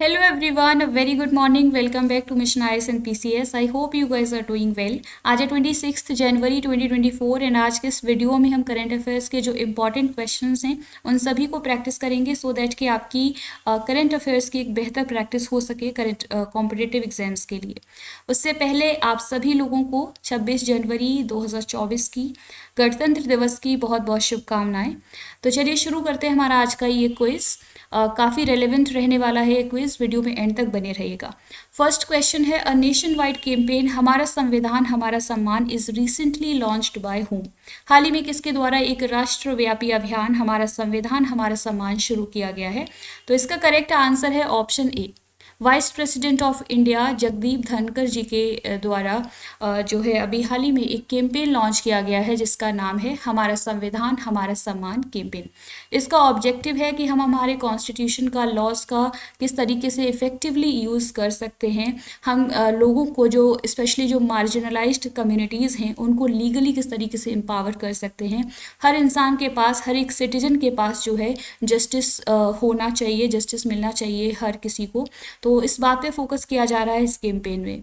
Hello everyone, a very good morning. Welcome back to Mission IS and PCS. I hope you guys are doing well. आज है 26 जनवरी 2024 and आज के इस video में हम current affairs के जो इम्पॉर्टेंट क्वेश्चंस हैं उन सभी को प्रैक्टिस करेंगे सो दैट कि आपकी करंट अफेयर्स की एक बेहतर प्रैक्टिस हो सके करंट कॉम्पिटिटिव एग्जाम्स के लिए। उससे पहले आप सभी लोगों को 26 जनवरी 2024 की गणतंत्र दिवस की बहुत बहुत शुभकामनाएं। तो चलिए शुरू करते हैं हमारा आज का ये क्विज। काफ़ी रेलेवेंट रहने वाला है क्विज, वीडियो में एंड तक बने रहिएगा। फर्स्ट क्वेश्चन है, अ नेशन वाइड कैंपेन हमारा संविधान हमारा सम्मान is recently launched by home. हाल ही में किसके द्वारा एक राष्ट्रव्यापी अभियान हमारा संविधान हमारा सम्मान शुरू किया गया है? तो इसका करेक्ट आंसर है option A, vice president of India Jagdeep Dhankhar ji के द्वारा जो है अभी हाल ही में एक कैंपेन लॉन्च किया गया है जिसका नाम है हमारा संविधान हमारा सम्मान कैंपेन। इसका ऑब्जेक्टिव है कि हम हमारे कॉन्स्टिट्यूशन का लॉज का किस तरीके से इफ़ेक्टिवली यूज़ कर सकते हैं। हम लोगों को जो स्पेशली जो मार्जिनलाइज्ड कम्युनिटीज़ हैं उनको लीगली किस तरीके से एम्पावर कर सकते हैं। हर इंसान के पास, हर एक सिटीजन के पास जो है जस्टिस होना चाहिए, जस्टिस मिलना चाहिए हर किसी को। तो इस बात पे फोकस किया जा रहा है इस कैंपेन में।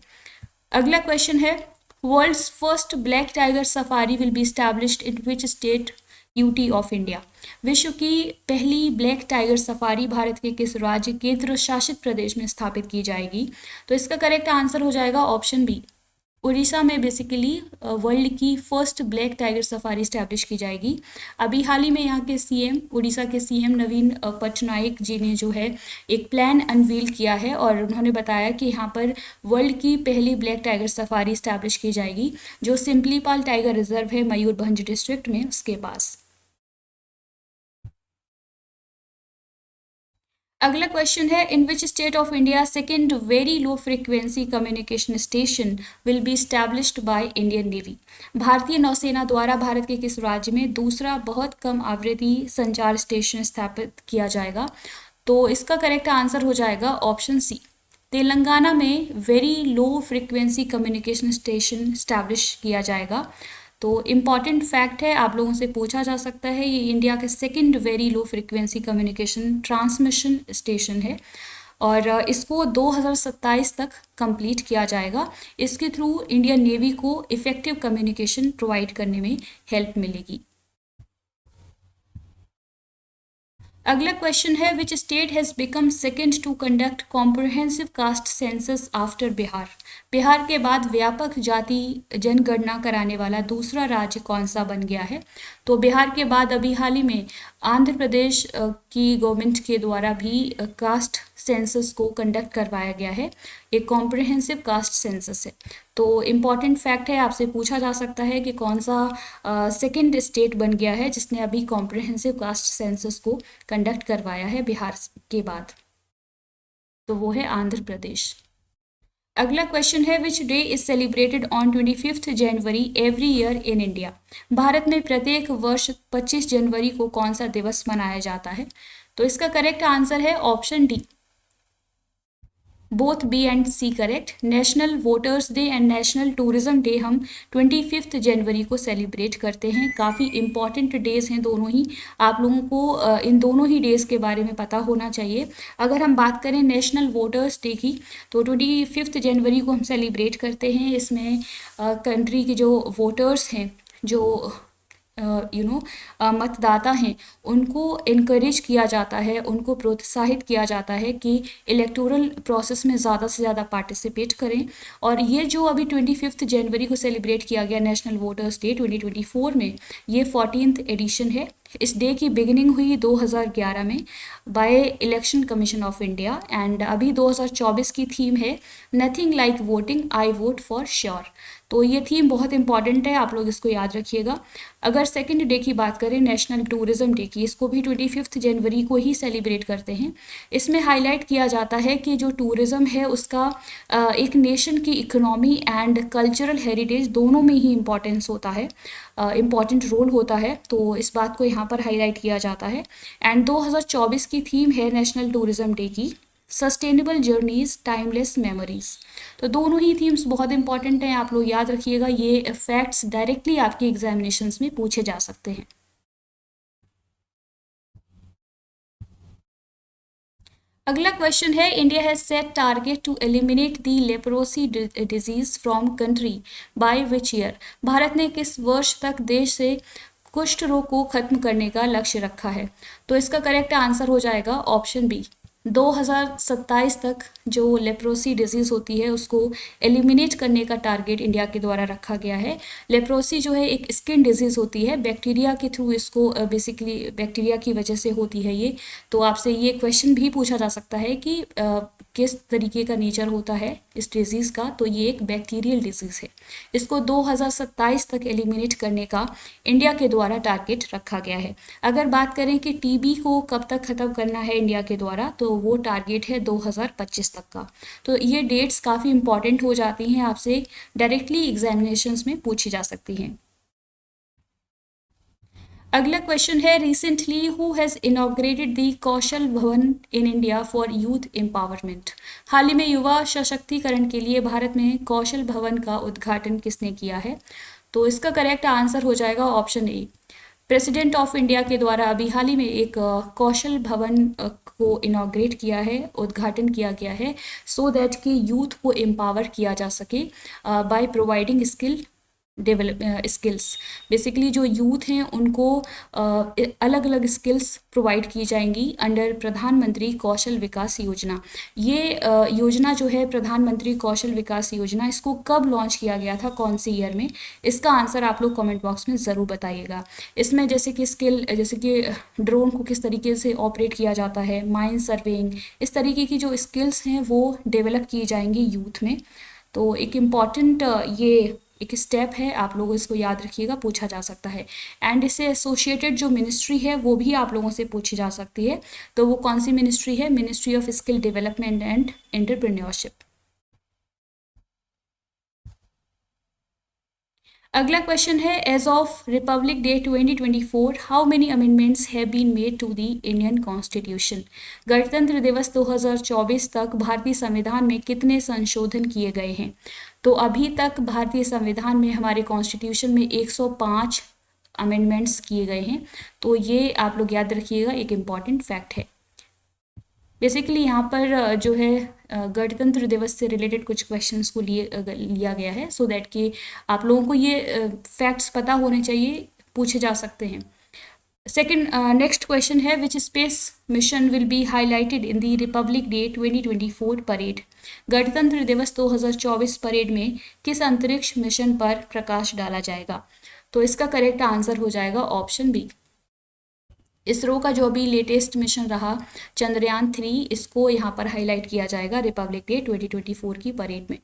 अगला क्वेश्चन है, world's first black tiger safari will be established in which state UT of India. विश्व की पहली ब्लैक टाइगर सफारी भारत के किस राज्य केंद्र शासित प्रदेश में स्थापित की जाएगी? तो इसका करेक्ट आंसर हो जाएगा ऑप्शन बी, उड़ीसा में बेसिकली वर्ल्ड की first black tiger safari establish की जाएगी। अभी हाल ही में यहाँ के सीएम, उड़ीसा के सीएम नवीन पटनायक जी ने जो है एक प्लान अनवील किया है और उन्होंने बताया कि यहाँ पर वर्ल्ड की पहली ब्लैक टाइगर सफारी स्टैब्लिश की जाएगी जो सिम्पलीपाल टाइगर रिजर्व है मयूरभंज डिस्ट्रिक्ट में, उसके पास। अगला क्वेश्चन है, in which state of India second very low frequency communication station will be established by Indian navy. भारतीय नौसेना द्वारा भारत के किस राज्य में दूसरा बहुत कम आवृत्ति संचार स्टेशन स्थापित किया जाएगा? तो इसका करेक्ट आंसर हो जाएगा ऑप्शन सी, तेलंगाना में very low frequency communication station establish किया जाएगा। तो इम्पॉर्टेंट फैक्ट है, आप लोगों से पूछा जा सकता है, ये इंडिया के second very low frequency communication transmission station है और इसको 2027 तक कंप्लीट किया जाएगा। इसके थ्रू इंडियन नेवी को इफ़ेक्टिव कम्युनिकेशन प्रोवाइड करने में हेल्प मिलेगी। अगला क्वेश्चन है, which state has become second to conduct comprehensive caste census after Bihar. Bihar के बाद व्यापक जाति जनगणना कराने वाला दूसरा राज्य कौन सा बन गया है? तो बिहार के बाद अभी हाल ही में आंध्र प्रदेश की गवर्नमेंट के द्वारा भी कास्ट सेंसस को कंडक्ट करवाया गया है। एक कॉम्प्रहेंसिव कास्ट सेंसस है। तो इम्पॉर्टेंट फैक्ट है, आपसे पूछा जा सकता है कि कौन सा सेकेंड स्टेट बन गया है जिसने अभी कॉम्प्रहेंसिव कास्ट सेंसस को कंडक्ट करवाया है बिहार के बाद? तो वो है आंध्र प्रदेश। अगला क्वेश्चन है, which day is celebrated on 25 January every year in India. Bharat में प्रत्येक वर्ष 25 जनवरी को कौन सा दिवस मनाया जाता है? तो इसका करेक्ट आंसर है option D, both B and C correct. National voters day and national tourism day हम 25 जनवरी को सेलिब्रेट करते हैं। काफ़ी इंपॉर्टेंट डेज हैं दोनों ही, आप लोगों को इन दोनों ही डेज़ के बारे में पता होना चाहिए। अगर हम बात करें नेशनल वोटर्स डे की, तो 25 जनवरी को हम सेलिब्रेट करते हैं। इसमें कंट्री के जो वोटर्स हैं, जो मतदाता हैं, उनको इनकरेज किया जाता है, उनको प्रोत्साहित किया जाता है कि इलेक्टोरल प्रोसेस में ज़्यादा से ज़्यादा पार्टिसिपेट करें। और ये जो अभी 25 जनवरी को सेलिब्रेट किया गया नेशनल वोटर्स डे 2024 में, ये 14th एडिशन है। इस डे की बिगिनिंग हुई 2011 में by election commission of India and अभी 2024 की थीम है nothing like voting, I vote for sure. तो ये थीम बहुत इंपॉर्टेंट है, आप लोग इसको याद रखिएगा। अगर सेकेंड डे की बात करें नेशनल टूरिज्म डे की, इसको भी 25 जनवरी को ही सेलिब्रेट करते हैं। इसमें हाईलाइट किया जाता है कि जो टूरिज़्म है उसका एक नेशन की इकोनॉमी एंड कल्चरल हेरिटेज दोनों में ही इम्पॉर्टेंस होता है, इम्पॉर्टेंट रोल होता है। तो इस बात को यहाँ पर हाईलाइट किया जाता है। एंड 2024 की थीम है नेशनल टूरिज्म डे की सस्टेनेबल जर्नीज टाइमलेस मेमोरीज। तो दोनों ही थीम्स बहुत इंपॉर्टेंट हैं, आप लोग याद रखिएगा। ये फैक्ट्स डायरेक्टली आपके एग्जामिनेशंस में पूछे जा सकते हैं। अगला क्वेश्चन है, India has set target to eliminate the leprosy disease from country by which year. Bharat ने किस वर्ष तक देश से कुष्ठ रोग को खत्म करने का लक्ष्य रखा है? तो इसका करेक्ट आंसर हो जाएगा ऑप्शन बी। 2027 तक जो लेप्रोसी डिजीज़ होती है उसको एलिमिनेट करने का टारगेट इंडिया के द्वारा रखा गया है। लेप्रोसी जो है एक स्किन डिजीज़ होती है, बैक्टीरिया के थ्रू इसको बेसिकली बैक्टीरिया की वजह से होती है ये। तो आपसे ये क्वेश्चन भी पूछा जा सकता है कि किस तरीके का नेचर होता है इस डिज़ीज़ का, तो ये एक बैक्टीरियल डिजीज़ है। इसको 2027 तक एलिमिनेट करने का इंडिया के द्वारा टारगेट रखा गया है। अगर बात करें कि टीबी को कब तक ख़त्म करना है इंडिया के द्वारा, तो वो टारगेट है 2025 तक का। तो ये डेट्स काफ़ी इंपॉर्टेंट हो जाती हैं, आपसे डायरेक्टली एग्जामिनेशंस में पूछी जा सकती हैं। अगला क्वेश्चन है, recently who has inaugurated the Kaushal Bhavan in India for youth empowerment. हाल ही में युवा सशक्तिकरण के लिए भारत में कौशल भवन का उद्घाटन किसने किया है? तो इसका करेक्ट आंसर हो जाएगा option A. President of India के द्वारा अभी हाल ही में एक कौशल भवन को इनॉग्रेट किया है, उद्घाटन किया गया है, सो दैट कि यूथ को एम्पावर किया जा सके बाय प्रोवाइडिंग स्किल्स। बेसिकली जो यूथ हैं उनको अलग अलग स्किल्स प्रोवाइड की जाएंगी अंडर प्रधानमंत्री कौशल विकास योजना। ये योजना जो है प्रधानमंत्री कौशल विकास योजना, इसको कब लॉन्च किया गया था, कौन से ईयर में? इसका आंसर आप लोग कमेंट बॉक्स में ज़रूर बताइएगा। इसमें जैसे कि ड्रोन को किस तरीके से ऑपरेट किया जाता है, माइन सर्वेइंग, इस तरीके की जो स्किल्स हैं वो डेवलप की जाएंगी यूथ में। तो एक इम्पॉर्टेंट ये एक स्टेप है, आप लोगों इसको याद रखिएगा, पूछा जा सकता है। एंड इससे एसोसिएटेड जो मिनिस्ट्री है वो भी आप लोगों से पूछी जा सकती है। तो वो कौन सी मिनिस्ट्री है? Ministry of skill development and entrepreneurship. अगला क्वेश्चन है, as of republic day 2024 how many amendments have been made to the Indian constitution. गणतंत्र दिवस 2024 तक भारतीय संविधान में कितने संशोधन किए गए हैं? तो अभी तक भारतीय संविधान में, हमारे कॉन्स्टिट्यूशन में 105 अमेंडमेंट्स किए गए हैं। तो ये आप लोग याद रखिएगा, एक इम्पॉर्टेंट फैक्ट है। बेसिकली यहाँ पर जो है गणतंत्र दिवस से रिलेटेड कुछ क्वेश्चंस को लिया गया है, सो दैट कि आप लोगों को ये फैक्ट्स पता होने चाहिए, पूछे जा सकते हैं। सेकंड नेक्स्ट क्वेश्चन है, which space mission will be highlighted in the Republic day 2024 parade. गणतंत्र दिवस 2024 परेड में किस अंतरिक्ष मिशन पर प्रकाश डाला जाएगा? तो इसका करेक्ट आंसर हो जाएगा ऑप्शन बी। इसरो का जो अभी लेटेस्ट मिशन रहा चंद्रयान 3, इसको यहाँ पर हाईलाइट किया जाएगा रिपब्लिक डे 2024 की परेड में।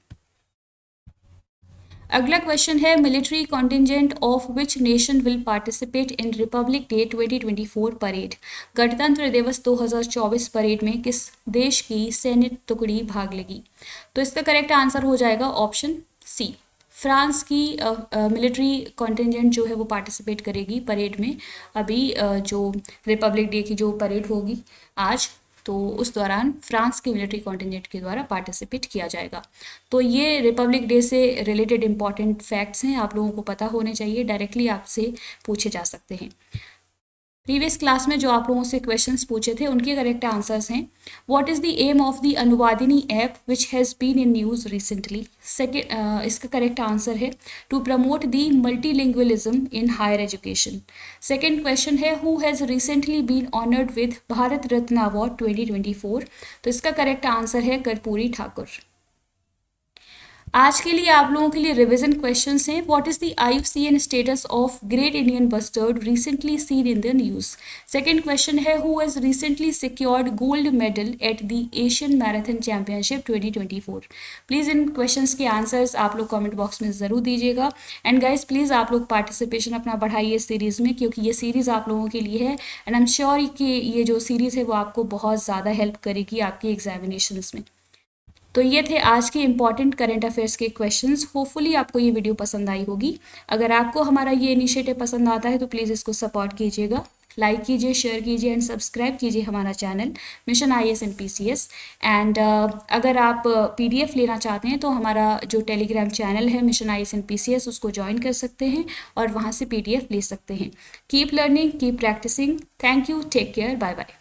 अगला क्वेश्चन है, military contingent of which nation will participate in Republic day 2024 parade. गणतंत्र दिवस 2024 परेड में किस देश की सैन्य टुकड़ी भाग लेगी? तो इसका करेक्ट आंसर हो जाएगा ऑप्शन सी। फ्रांस की मिलिट्री कॉन्टिजेंट जो है वो पार्टिसिपेट करेगी परेड में। अभी जो रिपब्लिक डे की जो परेड होगी आज, तो उस दौरान फ्रांस के मिलिट्री कॉन्टिजेंट के द्वारा पार्टिसिपेट किया जाएगा। तो ये रिपब्लिक डे से रिलेटेड इंपॉर्टेंट फैक्ट्स हैं, आप लोगों को पता होने चाहिए, डायरेक्टली आपसे पूछे जा सकते हैं। प्रीवियस क्लास में जो आप लोगों से क्वेश्चंस पूछे थे उनके करेक्ट आंसर्स हैं। What is the aim of the Anuvadini app which has been in news recently. Second, इसका करेक्ट आंसर है to promote the multilingualism in higher education. Second question है, who has recently been honoured with Bharat Ratna award 2024। तो इसका correct answer है कर्पूरी ठाकुर। आज के लिए आप लोगों के लिए रिवीजन क्वेश्चंस हैं। What is the IUCN status of great Indian bustard recently seen in the news. Second question है, who has recently secured gold medal at the Asian marathon championship 2024। Please इन क्वेश्चंस के answers आप लोग comment box में ज़रूर दीजिएगा। And guys please आप लोग पार्टिसिपेशन अपना बढ़ाइए इस सीरीज़ में, क्योंकि ये सीरीज़ आप लोगों के लिए है एंड आई एम श्योर कि ये जो सीरीज़ है वो आपको बहुत ज़्यादा हेल्प करेगी आपके एग्जामिनेशंस में। तो ये थे आज के इम्पॉर्टेंट करंट अफेयर्स के क्वेश्चंस। होपफुली आपको ये वीडियो पसंद आई होगी। अगर आपको हमारा ये इनिशिएटिव पसंद आता है तो प्लीज़ इसको सपोर्ट कीजिएगा, लाइक कीजिए, शेयर कीजिए एंड सब्सक्राइब कीजिए हमारा channel mission IAS and PCS। And अगर आप PDF लेना चाहते हैं तो हमारा जो टेलीग्राम चैनल है मिशन IAS एंड PCS, उसको ज्वाइन कर सकते हैं और वहाँ से PDF ले सकते हैं। Keep learning, keep practicing. Thank you, take care, bye bye.